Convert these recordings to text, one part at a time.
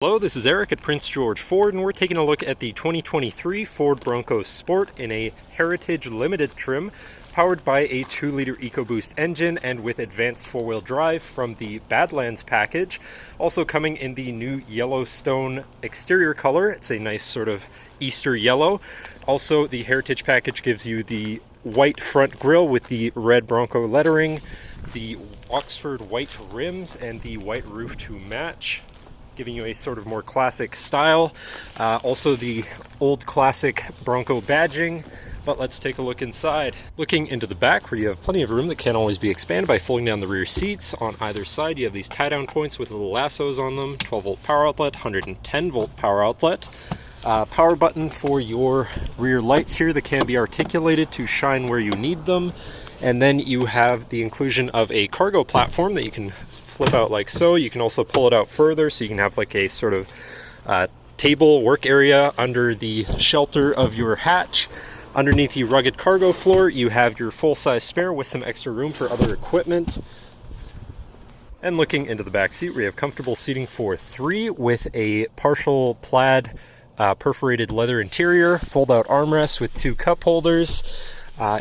Hello, this is Eric at Prince George Ford, and we're taking a look at the 2023 Ford Bronco Sport in a Heritage Limited trim, powered by a 2-liter EcoBoost engine and with advanced 4-wheel drive from the Badlands package. Also coming in the new Yellowstone exterior color. It's a nice sort of Easter yellow. Also, the Heritage package gives you the white front grille with the red Bronco lettering, the Oxford white rims, and the white roof to match, giving you a sort of more classic style. Also the old classic Bronco badging, but let's take a look inside. Looking into the back, where you have plenty of room that can always be expanded by folding down the rear seats. On either side you have these tie-down points with little lassos on them, 12-volt power outlet, 110-volt power outlet. Power button for your rear lights here that can be articulated to shine where you need them. And then you have the inclusion of a cargo platform that you can flip out like so. You can also pull it out further so you can have like a sort of table work area under the shelter of your hatch. Underneath the rugged cargo floor you have your full-size spare with some extra room for other equipment. And looking into the back seat, we have comfortable seating for 3 with a partial plaid perforated leather interior, fold-out armrests with 2 cup holders.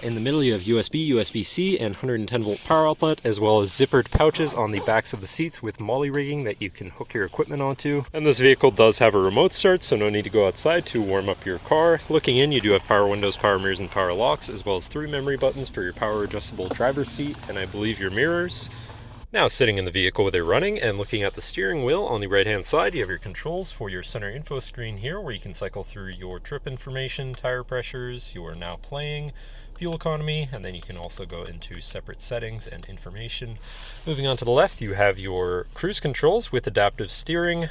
In the middle you have USB, USB-C, and 110-volt power outlet, as well as zippered pouches on the backs of the seats with molly rigging that you can hook your equipment onto. And this vehicle does have a remote start, so no need to go outside to warm up your car. Looking in, you do have power windows, power mirrors, and power locks, as well as 3 memory buttons for your power adjustable driver's seat, and I believe your mirrors. Now sitting in the vehicle with it running and looking at the steering wheel, on the right hand side you have your controls for your center info screen here, where you can cycle through your trip information, tire pressures, your now playing, fuel economy, and then you can also go into separate settings and information. Moving on to the left, you have your cruise controls with adaptive steering,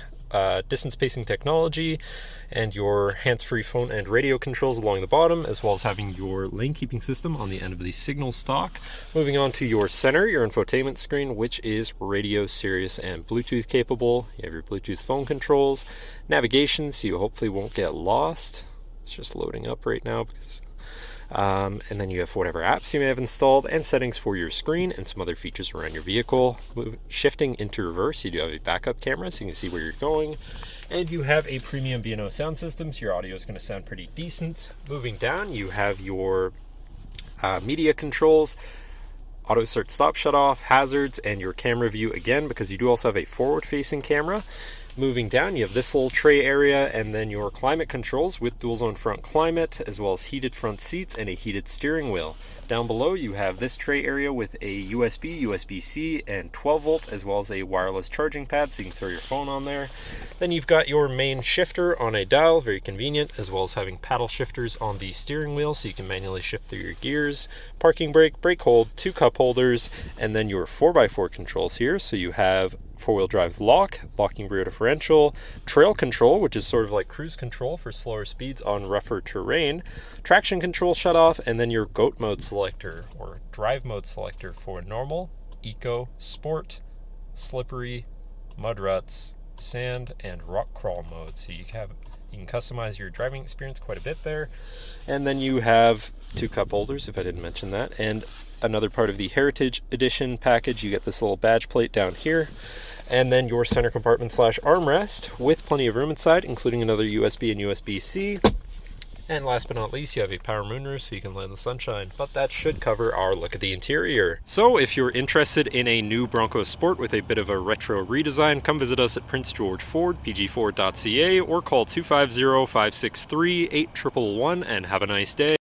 distance pacing technology, and your hands-free phone and radio controls along the bottom, as well as having your lane keeping system on the end of the signal stock. Moving on to your center, your infotainment screen, which is radio, Sirius, and Bluetooth capable. You have your Bluetooth phone controls, navigation, so you hopefully won't get lost. It's just loading up right now because and then you have whatever apps you may have installed, and settings for your screen and some other features around your vehicle. Shifting into reverse, you do have a backup camera so you can see where you're going, and you have a premium B&O sound system, so your audio is going to sound pretty decent. Moving down, you have your media controls, auto start, stop, shut off, hazards, and your camera view again, because you do also have a forward facing camera. Moving down, you have this little tray area, and then your climate controls with dual zone front climate, as well as heated front seats and a heated steering wheel. Down below you have this tray area with a USB, USB-C, and 12-volt, as well as a wireless charging pad so you can throw your phone on there. Then you've got your main shifter on a dial, very convenient, as well as having paddle shifters on the steering wheel so you can manually shift through your gears. Parking brake, brake hold, 2 cup holders, and then your 4x4 controls here. So you have 4-wheel drive lock, locking rear differential, trail control, which is sort of like cruise control for slower speeds on rougher terrain, traction control shut off, and then your GOAT mode selector or drive mode selector for normal, eco, sport, slippery, mud ruts, sand, and rock crawl mode. So you can customize your driving experience quite a bit there. And then you have 2 cup holders, if I didn't mention that, and another part of the Heritage Edition package, you get this little badge plate down here, and then your center compartment / armrest with plenty of room inside, including another USB and USB-C. And last but not least, you have a power moonroof so you can lay in the sunshine. But that should cover our look at the interior. So if you're interested in a new Bronco Sport with a bit of a retro redesign, come visit us at Prince George Ford, pgford.ca, or call 250-563-8111 and have a nice day.